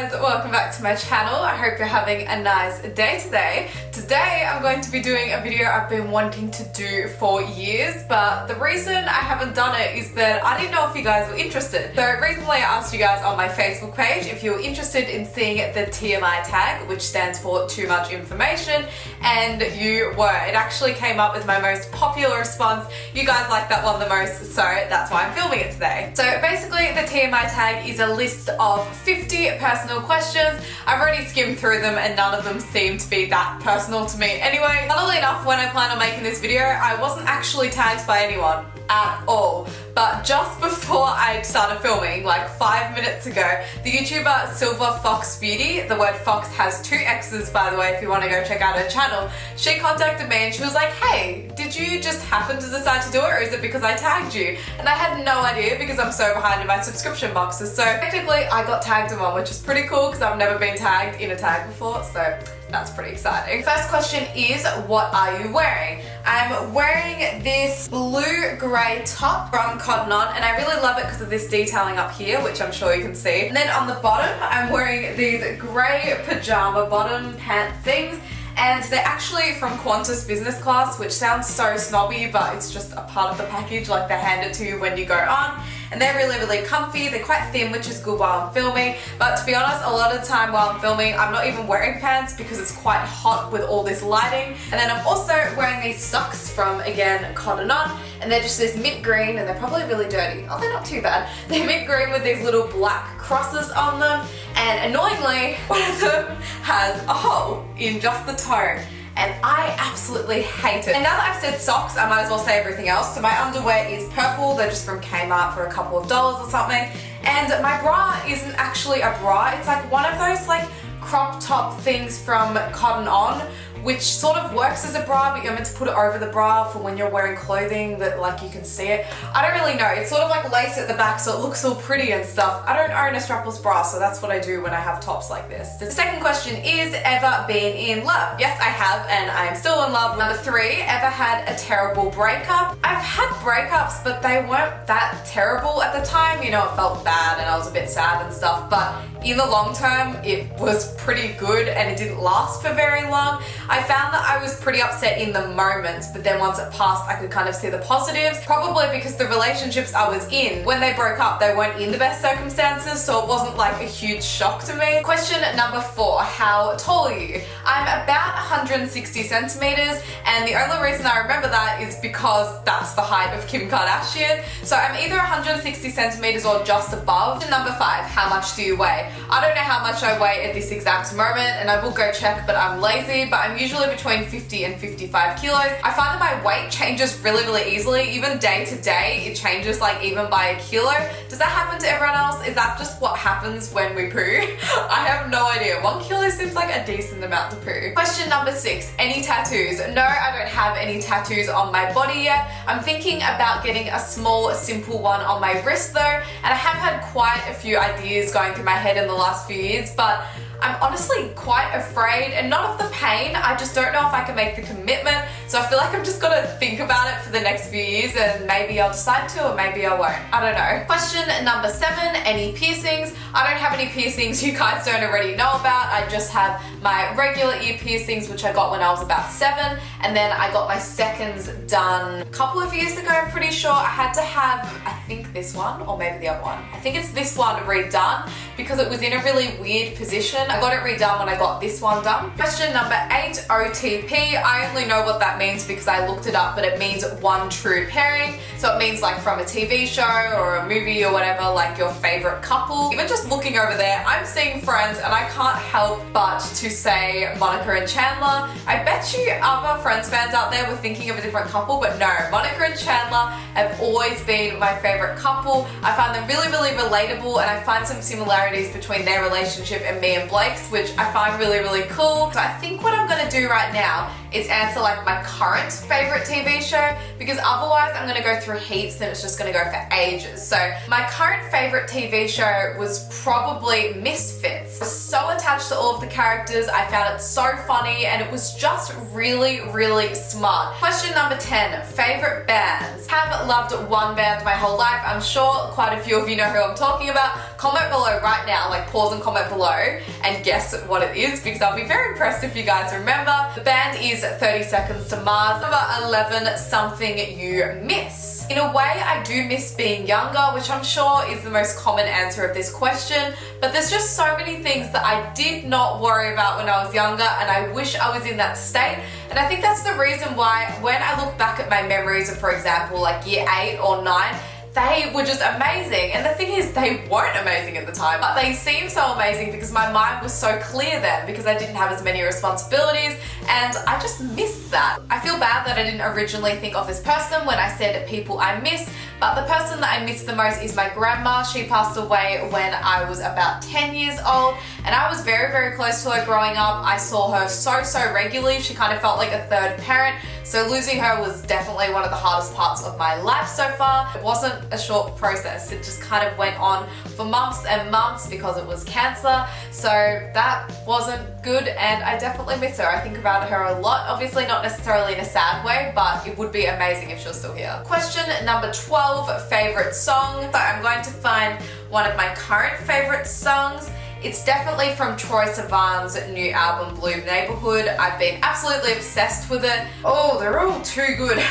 guys, welcome back to my channel. I hope you're having a nice day today. Today I'm going to be doing a video I've been wanting to do for years, but the reason I haven't done it is that I didn't know if you guys were interested. So recently I asked you guys on my Facebook page if you were interested in seeing the TMI tag, which stands for too much information, and you were. It actually came up as my most popular response. You guys like that one the most, so that's why I'm filming it today. So basically the TMI tag is a list of 50 personal questions. I've already skimmed through them and none of them seem to be that personal to me. Anyway, funnily enough, when I planned on making this video, I wasn't actually tagged by anyone at all. But just before I started filming, like 5 minutes ago, the YouTuber Silver Fox Beauty, the word fox has 2 X's by the way if you want to go check out her channel, she contacted me and she was like, hey, did you just happen to decide to do it, or is it because I tagged you? And I had no idea because I'm so behind in my subscription boxes. So technically I got tagged in one, which is pretty cool because I've never been tagged in a tag before, so that's pretty exciting. First question is, what are you wearing? I'm wearing this blue-grey top from Cotton On, and I really love it because of this detailing up here, which I'm sure you can see. And then on the bottom, I'm wearing these grey pajama bottom pant things, and they're actually from Qantas business class, which sounds so snobby, but it's just a part of the package, like they hand it to you when you go on. And they're really, really comfy. They're quite thin, which is good while I'm filming. But to be honest, a lot of the time while I'm filming, I'm not even wearing pants because it's quite hot with all this lighting. And then I'm also wearing these socks from, again, Cotton On. And they're just this mint green, and they're probably really dirty. Oh, they're not too bad. They're mint green with these little black crosses on them. And annoyingly, one of them has a hole in just the toe. And I absolutely hate it. And now that I've said socks, I might as well say everything else. So my underwear is purple. They're just from Kmart for a couple of dollars or something. And my bra isn't actually a bra. It's like one of those like crop top things from Cotton On, which sort of works as a bra, but you're meant to put it over the bra for when you're wearing clothing that like you can see it. I don't really know. It's sort of like lace at the back so it looks all pretty and stuff. I don't own a strapless bra, so that's what I do when I have tops like this. The second question is, ever been in love? Yes, I have, and I am still in love. Number 3, ever had a terrible breakup? I've had breakups, but they weren't that terrible at the time. You know, it felt bad and I was a bit sad and stuff, but in the long term, it was pretty good and it didn't last for very long. I found that I was pretty upset in the moment, but then once it passed, I could kind of see the positives. Probably because the relationships I was in, when they broke up, they weren't in the best circumstances, so it wasn't like a huge shock to me. Question number 4, how tall are you? I'm about 160 centimeters, and the only reason I remember that is because that's the height of Kim Kardashian. So I'm either 160 centimeters or just above. Question number 5, how much do you weigh? I don't know how much I weigh at this exact moment, and I will go check, but I'm lazy, but I'm usually between 50 and 55 kilos. I find that my weight changes really, really easily. Even day to day, it changes like even by a kilo. Does that happen to everyone else? Is that just what happens when we poo? I have no idea. 1 kilo seems like a decent amount to poo. Question number 6, any tattoos? No, I don't have any tattoos on my body yet. I'm thinking about getting a small, simple one on my wrist though, and I have had quite a few ideas going through my head in the last few years, but I'm honestly quite afraid, and not of the pain, I just don't know if I can make the commitment, so I feel like I'm just gonna think about it for the next few years and maybe I'll decide to or maybe I won't. I don't know. Question number 7, any piercings? I don't have any piercings you guys don't already know about. I just have my regular ear piercings, which I got when I was about 7, and then I got my seconds done a couple of years ago, I'm pretty sure. I had to have, I think this one, or maybe the other one. I think it's this one redone because it was in a really weird position. I got it redone when I got this one done. Question number 8, OTP. I only know what that means because I looked it up, but it means one true pairing. So it means like from a TV show or a movie or whatever, like your favorite couple. Even just looking over there, I'm seeing Friends and I can't help but to say Monica and Chandler. I bet you other Friends fans out there were thinking of a different couple, but no, Monica and Chandler have always been my favorite couple. I find them really, really relatable, and I find some similarities between their relationship and me and Blake's, which I find really, really cool. So I think what I'm gonna do right now it's answer like my current favorite TV show, because otherwise I'm gonna go through heaps and it's just gonna go for ages. So my current favorite TV show was probably Misfits. I was so attached to all of the characters. I found it so funny and it was just really, really smart. Question number 10, favorite bands. Have loved one band my whole life. I'm sure quite a few of you know who I'm talking about. Comment below right now, like pause and comment below and guess what it is, because I'll be very impressed if you guys remember. The band is 30 Seconds to Mars. Number 11, something you miss. In a way, I do miss being younger, which I'm sure is the most common answer of this question, but there's just so many things that I did not worry about when I was younger, and I wish I was in that state. And I think that's the reason why when I look back at my memories of, for example, like year 8 or 9, they were just amazing. And the thing is, they weren't amazing at the time, but they seem so amazing because my mind was so clear then, because I didn't have as many responsibilities, and I just missed that. I feel bad that I didn't originally think of this person when I said people I miss, but the person that I miss the most is my grandma. She passed away when I was about 10 years old, and I was very, very close to her growing up. I saw her so regularly. She kind of felt like a third parent. So losing her was definitely one of the hardest parts of my life so far. It wasn't a short process. It just kind of went on for months and months because it was cancer. So that wasn't good, and I definitely miss her. I think about her a lot. Obviously not necessarily in a sad way, but it would be amazing if she was still here. Question number 12, favorite song. So I'm going to find one of my current favorite songs. It's definitely from Troye Sivan's new album, Blue Neighborhood. I've been absolutely obsessed with it. Oh, they're all too good. As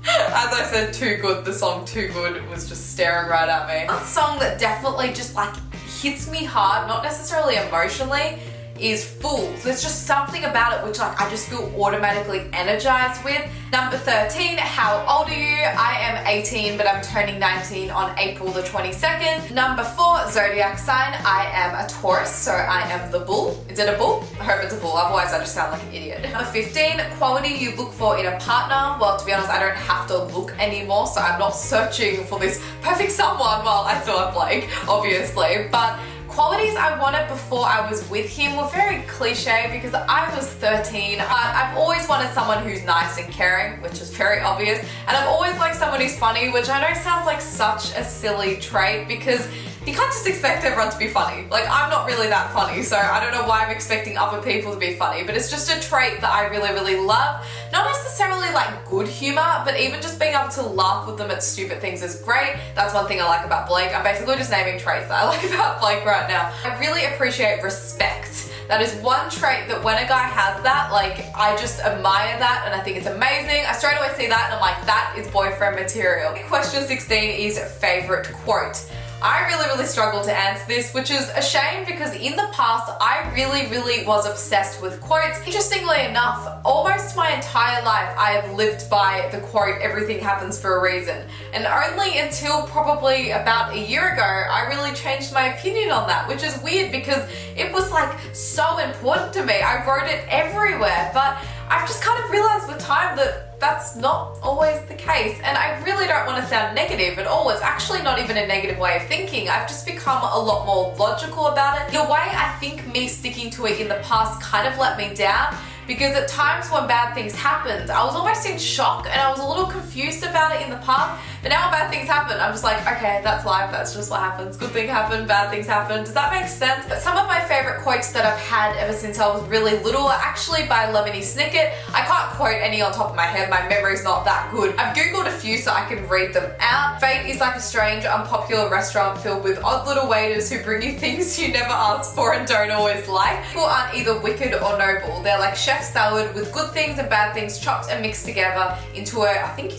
I said, too good. The song Too Good was just staring right at me. One song that definitely just like hits me hard, not necessarily emotionally, is Fool. There's just something about it which like I just feel automatically energized with. Number 13, how old are you? I am 18, but I'm turning 19 on April the 22nd. Number 4, zodiac sign. I am a Taurus, so I am the bull. Is it a bull? I hope it's a bull, otherwise I just sound like an idiot. Number 15, quality you look for in a partner. Well, to be honest, I don't have to look anymore, so I'm not searching for this perfect someone. Well, I still have Blake, obviously, but qualities I wanted before I was with him were very cliche because I was 13. I've always wanted someone who's nice and caring, which is very obvious, and I've always liked someone who's funny, which I know sounds like such a silly trait because you can't just expect everyone to be funny. Like, I'm not really that funny, so I don't know why I'm expecting other people to be funny, but it's just a trait that I really, really love. Not necessarily like good humor, but even just being able to laugh with them at stupid things is great. That's one thing I like about Blake. I'm basically just naming traits that I like about Blake right now. I really appreciate respect. That is one trait that when a guy has that, like, I just admire that and I think it's amazing. I straight away see that and I'm like, that is boyfriend material. Question 16 is favorite quote. I really struggle to answer this, which is a shame because in the past I really was obsessed with quotes. Interestingly enough, almost my entire life I have lived by the quote, everything happens for a reason. And only until probably about a year ago, I really changed my opinion on that, which is weird because it was like so important to me. I wrote it everywhere, but I've just kind of realized with time that that's not always the case, and I really don't want to sound negative at all. It's actually not even a negative way of thinking. I've just become a lot more logical about it. In a way, I think me sticking to it in the past kind of let me down, because at times when bad things happened, I was almost in shock and I was a little confused about it in the past. But now when bad things happen, I'm just like, okay, that's life, that's just what happens. Good things happen, bad things happen. Does that make sense? But some of my favorite quotes that I've had ever since I was really little are actually by Lemony Snicket. I can't quote any on top of my head, my memory's not that good. I've googled a few so I can read them out. Fate is like a strange, unpopular restaurant filled with odd little waiters who bring you things you never asked for and don't always like. People aren't either wicked or noble. They're like chef salad with good things and bad things chopped and mixed together into a, I think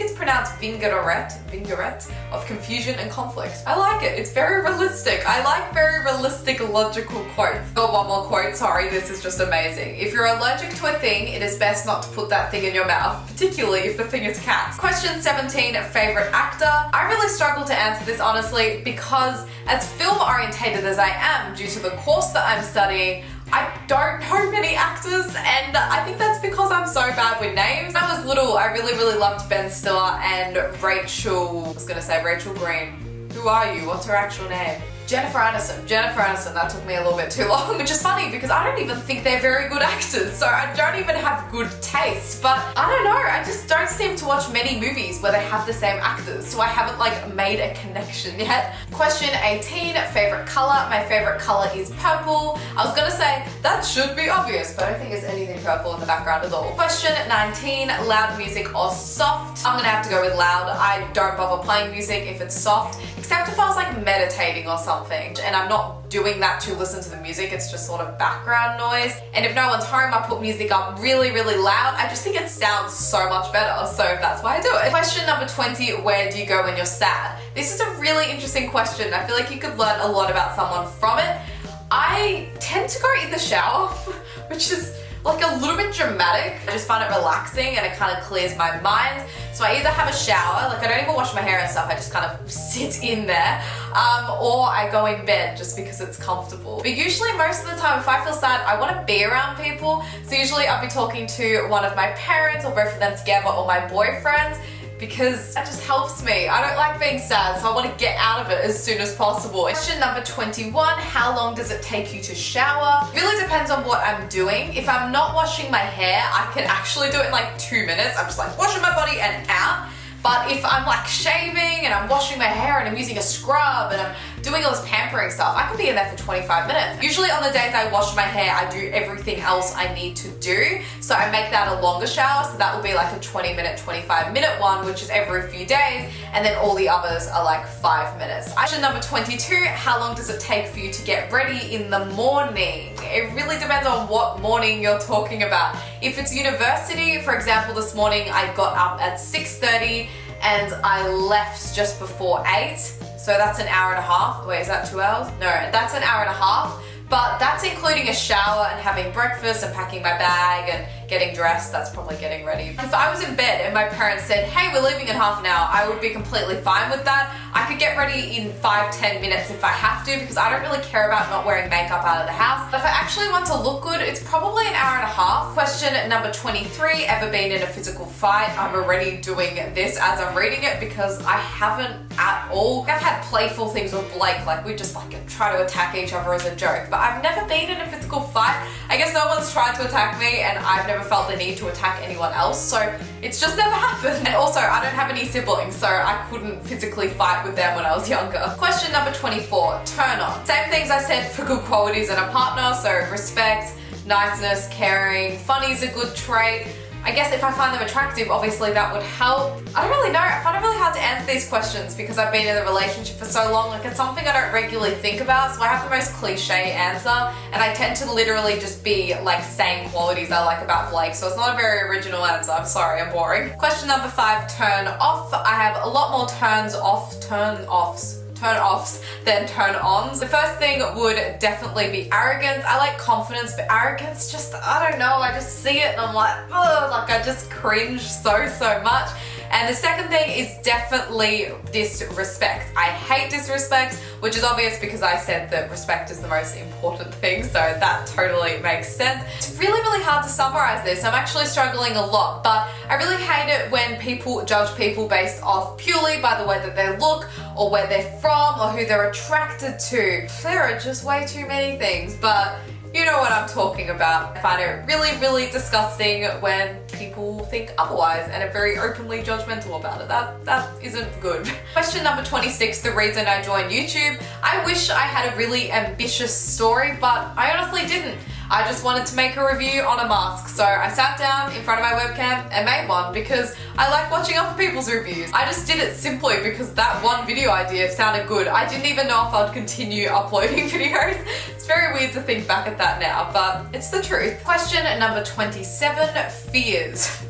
it's pronounced vinaigrette of confusion and conflict. I like it. It's very realistic. I like very realistic, logical quotes. Got one more quote. Sorry, this is just amazing. If you're allergic to a thing, it is best not to put that thing in your mouth, particularly if the thing is cats. Question 17, favorite actor. I really struggle to answer this honestly because as film orientated as I am due to the course that I'm studying, I don't know many actors, and I think that's because I'm so bad with names. When I was little, I really loved Ben Stiller and Rachel, I was gonna say Rachel Green. Who are you? What's her actual name? Jennifer Aniston, that took me a little bit too long, which is funny because I don't even think they're very good actors, so I don't even have good taste, but I don't know, I just don't seem to watch many movies where they have the same actors, so I haven't like made a connection yet. Question 18, favorite color. My favorite color is purple. I was gonna say that should be obvious, but I don't think there's anything purple in the background at all. Question 19, loud music or soft. I'm gonna have to go with loud. I don't bother playing music if it's soft, except if I was like meditating or something, and I'm not doing that to listen to the music, it's just sort of background noise. And if no one's home, I put music up really, really loud. I just think it sounds so much better, so that's why I do it. Question number 20, where do you go when you're sad? This is a really interesting question. I feel like you could learn a lot about someone from it. I tend to go in the shower, which is like a little bit dramatic. I just find it relaxing and it kind of clears my mind. So I either have a shower, like I don't even wash my hair and stuff, I just kind of sit in there, or I go in bed just because it's comfortable. But usually most of the time if I feel sad, I want to be around people. So usually I'll be talking to one of my parents or both of them together or my boyfriends, because that just helps me. I don't like being sad, so I want to get out of it as soon as possible. Question number 21, how long does it take you to shower? It really depends on what I'm doing. If I'm not washing my hair, I can actually do it in like 2 minutes. I'm just like washing my body and out. But if I'm like shaving and I'm washing my hair and I'm using a scrub and I'm doing all this pampering stuff, I can be in there for 25 minutes. Usually on the days I wash my hair, I do everything else I need to do. So I make that a longer shower. So that will be like a 20-minute, 25-minute one, which is every few days. And then all the others are like 5 minutes. Question number 22, how long does it take for you to get ready in the morning? It really depends on what morning you're talking about. If it's university, for example, this morning I got up at 6:30 and I left just before 8. So that's an hour and a half. Wait, is that 2 hours? No, that's an hour and a half. But that's including a shower and having breakfast and packing my bag and getting dressed. That's probably getting ready. If I was in bed and my parents said, hey, we're leaving in half an hour, I would be completely fine with that. I could get ready in 5-10 minutes if I have to, because I don't really care about not wearing makeup out of the house. But if I actually want to look good, it's probably an hour and a half. Question number 23, ever been in a physical fight? I'm already doing this as I'm reading it because I haven't at all. I've had playful things with Blake, like we just like try to attack each other as a joke, but I've never been in a physical fight. I guess no one's tried to attack me and I've never felt the need to attack anyone else, so it's just never happened. And also I don't have any siblings, so I couldn't physically fight with them when I was younger. Question number 24, turn on. Same things I said for good qualities in a partner, so respect, niceness, caring, funny is a good trait. I guess if I find them attractive, obviously that would help. I don't really know. I find it really hard to answer these questions because I've been in a relationship for so long. Like it's something I don't regularly think about, so I have the most cliche answer, and I tend to literally just be like saying qualities I like about Blake, so it's not a very original answer. I'm sorry, I'm boring. Question number 5, turn off. I have a lot more turn offs than turn ons. The first thing would definitely be arrogance. I like confidence, but arrogance just, I don't know, I just see it and I'm like, ugh, like I just cringe so much. And the second thing is definitely disrespect. I hate disrespect, which is obvious because I said that respect is the most important thing, so that totally makes sense. It's really hard to summarize this. I'm actually struggling a lot, but I really hate it when people judge people based off purely by the way that they look or where they're from or who they're attracted to. There are just way too many things, but you know what I'm talking about. I find it really disgusting when people think otherwise and are very openly judgmental about it. That isn't good. Question number 26, the reason I joined YouTube. I wish I had a really ambitious story, but I honestly didn't. I just wanted to make a review on a mask, so I sat down in front of my webcam and made one because I like watching other people's reviews. I just did it simply because that one video idea sounded good. I didn't even know if I'd continue uploading videos. It's very weird to think back at that now, but it's the truth. Question number 27, fears.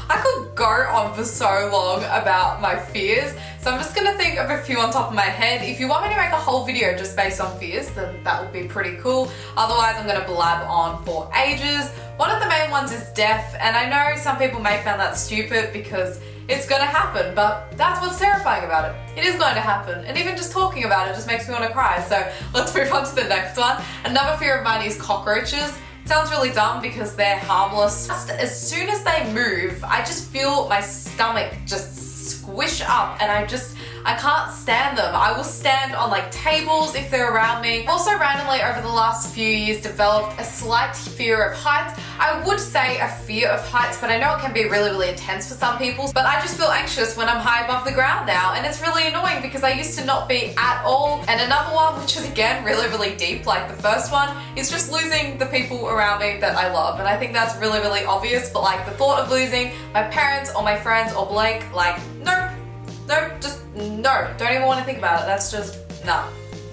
I could go on for so long about my fears, so I'm just gonna think of a few on top of my head. If you want me to make a whole video just based on fears, then that would be pretty cool. Otherwise, I'm gonna blab on for ages. One of the main ones is death, and I know some people may find that stupid because it's gonna happen, but that's what's terrifying about it. It is going to happen, and even just talking about it just makes me want to cry, so let's move on to the next one. Another fear of mine is cockroaches. Sounds really dumb because they're harmless. Just as soon as they move, I just feel my stomach just squish up and I I can't stand them. I will stand on like tables if they're around me. I've also randomly over the last few years developed a slight fear of heights. I would say a fear of heights, but I know it can be really, really intense for some people. But I just feel anxious when I'm high above the ground now, and it's really annoying because I used to not be at all. And another one, which is again really, really deep, like the first one, is just losing the people around me that I love. And I think that's really, really obvious, but like the thought of losing my parents or my friends or Blake, like nope, just no, don't even want to think about it. That's just nah.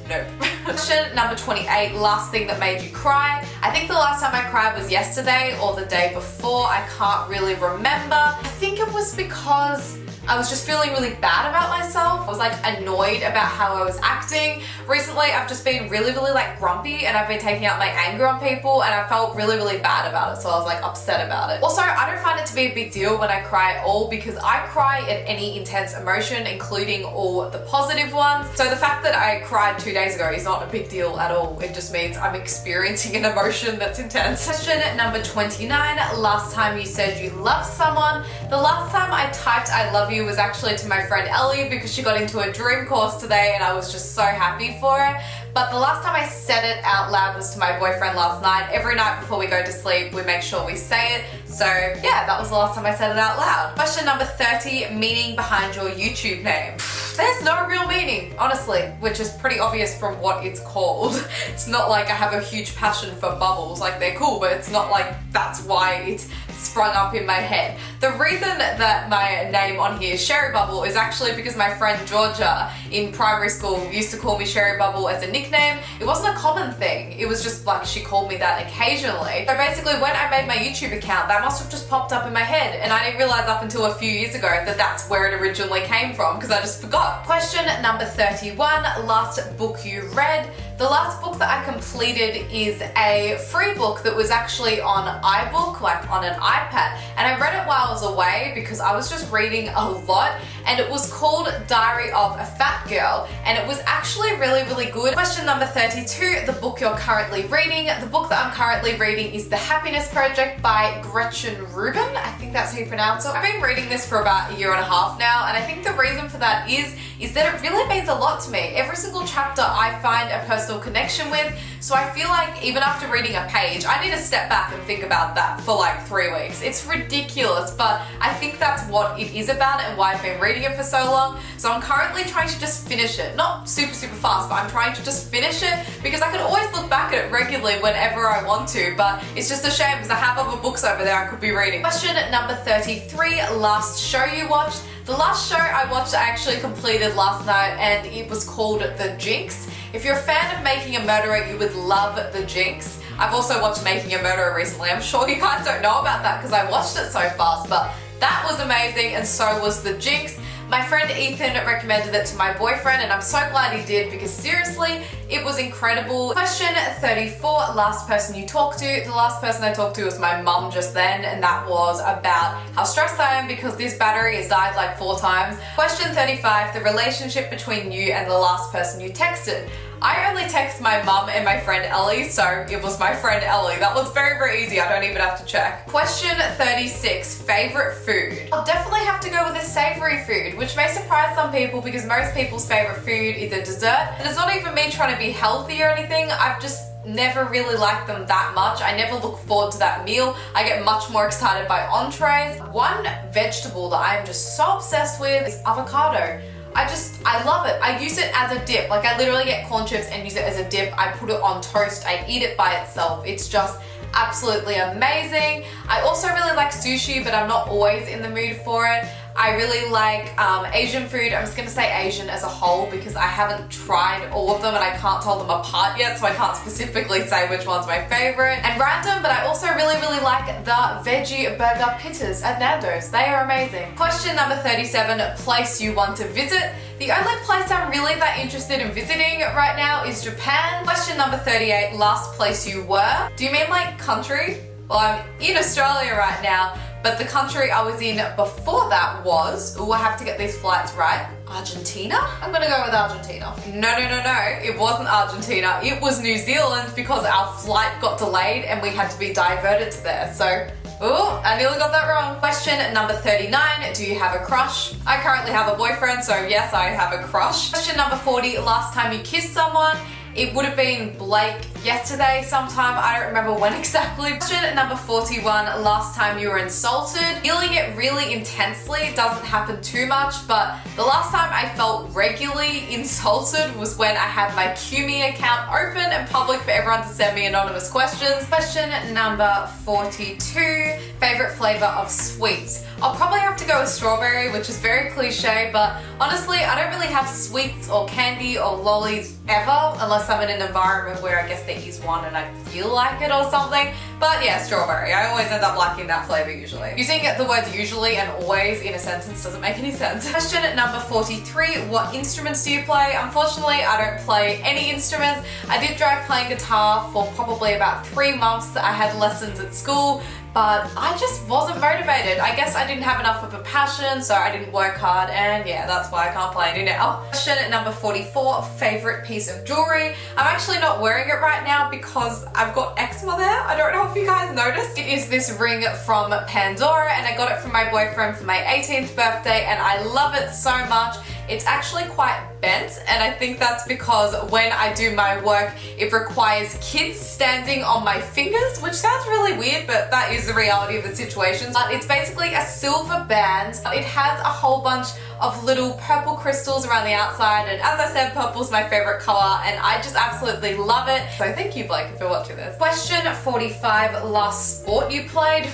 Nope. Question number 28, last thing that made you cry. I think the last time I cried was yesterday or the day before. I can't really remember. I think it was because I was just feeling really bad about myself. I was like annoyed about how I was acting. Recently, I've just been really, really like grumpy, and I've been taking out my anger on people, and I felt really, really bad about it. So I was like upset about it. Also, I don't find it to be a big deal when I cry at all because I cry at any intense emotion, including all the positive ones. So the fact that I cried 2 days ago is not a big deal at all. It just means I'm experiencing an emotion that's intense. Question number 29, last time you said you loved someone. The last time I typed I love you was actually to my friend Ellie because she got into a dream course today and I was just so happy for her. But the last time I said it out loud was to my boyfriend last night. Every night before we go to sleep, we make sure we say it. So yeah, that was the last time I said it out loud. Question number 30, meaning behind your YouTube name. There's no real meaning, honestly, which is pretty obvious from what it's called. It's not like I have a huge passion for bubbles. Like, they're cool, but it's not like that's why it sprung up in my head. The reason that my name on here is Sheribubble is actually because my friend Georgia in primary school used to call me Sheribubble as a nickname. It wasn't a common thing. It was just like she called me that occasionally. So basically when I made my YouTube account, that must have just popped up in my head, and I didn't realize up until a few years ago that that's where it originally came from because I just forgot. Question number 31, last book you read. The last book that I completed is a free book that was actually on iBook, like on an iPad, and I read it while I was away because I was just reading a lot, and it was called Diary of a Fat Girl, and it was actually really, really good. Question number 32, the book you're currently reading. The book that I'm currently reading is The Happiness Project by Gretchen Rubin. I think that's how you pronounce it. I've been reading this for about a year and a half now, and I think the reason for that is that it really means a lot to me. Every single chapter I find a personal connection with, so I feel like even after reading a page, I need to step back and think about that for like 3 weeks. It's ridiculous, but I think that's what it is about and why I've been reading it for so long. So I'm currently trying to just finish it. Not super, super fast, but I'm trying to just finish it because I can always look back at it regularly whenever I want to, but it's just a shame because I have other books over there I could be reading. Question number 33, last show you watched. The last show I watched I actually completed last night, and it was called The Jinx. If you're a fan of Making a Murderer, you would love The Jinx. I've also watched Making a Murderer recently. I'm sure you guys don't know about that because I watched it so fast, but that was amazing, and so was The Jinx. My friend Ethan recommended it to my boyfriend, and I'm so glad he did because seriously, it was incredible. Question 34, last person you talked to. The last person I talked to was my mum just then, and that was about how stressed I am because this battery has died like 4 times. Question 35, the relationship between you and the last person you texted. I only text my mum and my friend Ellie, so it was my friend Ellie. That was very, very easy. I don't even have to check. Question 36, favorite food. I'll definitely have to go with a savory food, which may surprise some people because most people's favorite food is a dessert. And it's not even me trying to be healthy or anything. I've just never really liked them that much. I never look forward to that meal. I get much more excited by entrees. One vegetable that I am just so obsessed with is avocado. I love it. I use it as a dip. Like, I literally get corn chips and use it as a dip. I put it on toast. I eat it by itself. It's just absolutely amazing. I also really like sushi, but I'm not always in the mood for it. I really like Asian food. I'm just going to say Asian as a whole because I haven't tried all of them and I can't tell them apart yet, so I can't specifically say which one's my favorite. And random, but I also really, really like the veggie burger pittas at Nando's. They are amazing. Question number 37, place you want to visit. The only place I'm really that interested in visiting right now is Japan. Question number 38, last place you were. Do you mean like country? Well, I'm in Australia right now, but the country I was in before that was, I have to get these flights right, Argentina? I'm gonna go with Argentina. No, it wasn't Argentina. It was New Zealand because our flight got delayed and we had to be diverted to there. So Oh, I nearly got that wrong. Question number 39, do you have a crush? I currently have a boyfriend, so yes, I have a crush. Question number 40, last time you kissed someone? It would have been Blake yesterday sometime, I don't remember when exactly. Question number 41, last time you were insulted. Feeling it really intensely doesn't happen too much, but the last time I felt regularly insulted was when I had my QMe account open and public for everyone to send me anonymous questions. Question number 42, favorite flavor of sweets. I'll probably have to go with strawberry, which is very cliche, but honestly, I don't really have sweets or candy or lollies ever, unless I'm in an environment where I guess there is one and I feel like it or something. But yeah, strawberry. I always end up liking that flavor usually. Using the words usually and always in a sentence doesn't make any sense. Question number 43, what instruments do you play? Unfortunately, I don't play any instruments. I did try playing guitar for probably about 3 months. I had lessons at school, but I just wasn't motivated. I guess I didn't have enough of a passion, so I didn't work hard, and yeah, that's why I can't play any now. Question number 44, favorite piece of jewelry. I'm actually not wearing it right now because I've got eczema there. I don't know if you guys noticed. It is this ring from Pandora, and I got it from my boyfriend for my 18th birthday, and I love it so much. It's actually quite bent, and I think that's because when I do my work, it requires kids standing on my fingers, which sounds really weird, but that is the reality of the situation. But it's basically a silver band. It has a whole bunch of little purple crystals around the outside, and as I said, purple's my favorite color, and I just absolutely love it. So thank you, Blake, if you're watching this. Question 45, last sport you played?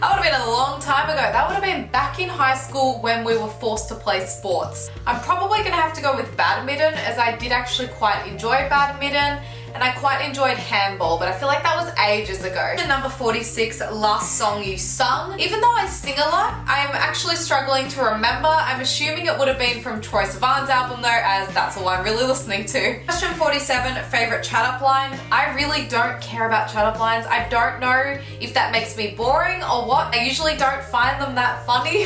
That would have been a long time ago. That would have been back in high school when we were forced to play sports. I'm probably going to have to go with badminton, as I did actually quite enjoy badminton, and I quite enjoyed handball, but I feel like that was ages ago. Number 46, last song you sung. Even though I sing a lot, I'm actually struggling to remember. I'm assuming it would have been from Troye Sivan's album though, as that's all I'm really listening to. Question 47, favorite chat up line. I really don't care about chat up lines. I don't know if that makes me boring or what. I usually don't find them that funny,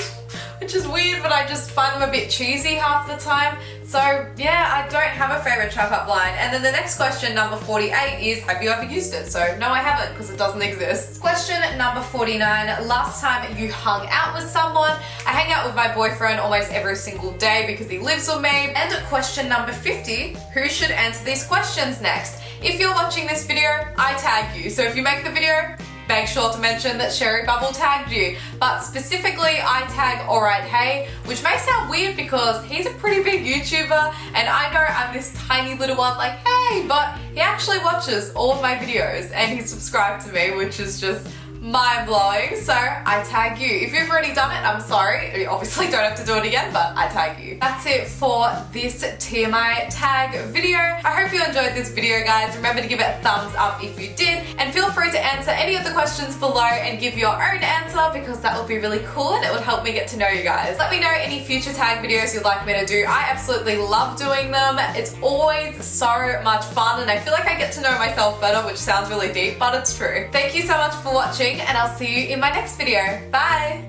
which is weird, but I just find them a bit cheesy half the time. So yeah, I don't have a favorite chat up line. And then the next question, number 48, is have you ever used it? So no, I haven't, because it doesn't exist. Question number 49, last time you hung out with someone. I hang out with my boyfriend almost every single day because he lives with me. And question number 50, who should answer these questions next? If you're watching this video, I tag you. So if you make the video, make sure to mention that Sheribubble tagged you. But specifically, I tag Alright Hey, which may sound weird because he's a pretty big YouTuber, and I know I'm this tiny little one like, hey, but he actually watches all of my videos and he's subscribed to me, which is just mind-blowing. So I tag you. If you've already done it, I'm sorry. You obviously don't have to do it again, but I tag you. That's it for this TMI tag video. I hope you enjoyed this video, guys. Remember to give it a thumbs up if you did, and feel free to answer any of the questions below and give your own answer, because that would be really cool and it would help me get to know you guys. Let me know any future tag videos you'd like me to do. I absolutely love doing them. It's always so much fun, and I feel like I get to know myself better, which sounds really deep, but it's true. Thank you so much for watching, and I'll see you in my next video. Bye!